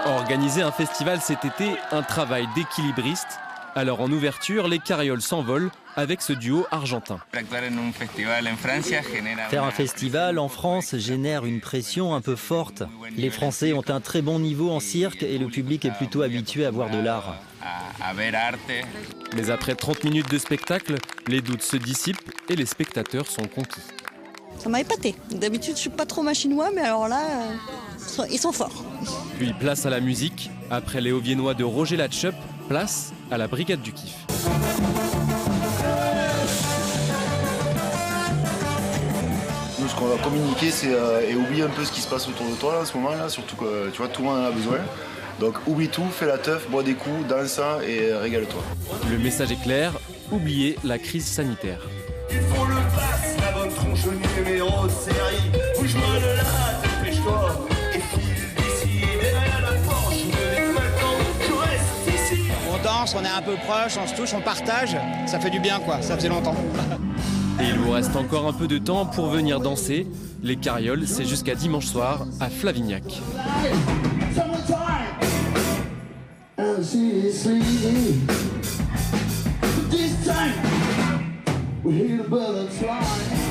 Organiser un festival cet été, un travail d'équilibriste. Alors en ouverture, les Carrioles s'envolent avec ce duo argentin. Faire un festival en France génère une pression un peu forte. Les Français ont un très bon niveau en cirque et le public est plutôt habitué à voir de l'art. Mais après 30 minutes de spectacle, les doutes se dissipent et les spectateurs sont conquis. Ça m'a épaté. D'habitude, je suis pas trop chinois, mais alors là, ils sont forts. Puis place à la musique. Après les Hauts-Viennois de Roger Latchup, place à la Brigade du Kiff. Nous, ce qu'on va communiquer, c'est et oublier un peu ce qui se passe autour de toi là, à ce moment-là, surtout que tu vois, tout le monde en a besoin. Donc oublie tout, fais la teuf, bois des coups, danse et régale-toi. Le message est clair, oubliez la crise sanitaire. Il faut le passe, la bonne tronche numéro de série. Bouge-moi de là, dépêche-toi. Et file d'ici, derrière la porte, je me laisse maintenant, je reste ici. On danse, on est un peu proche, on se touche, on partage. Ça fait du bien quoi, ça faisait longtemps. Et il vous reste encore un peu de temps pour venir danser. Les Carrioles, c'est jusqu'à dimanche soir à Flavignac. We hear the birds flying.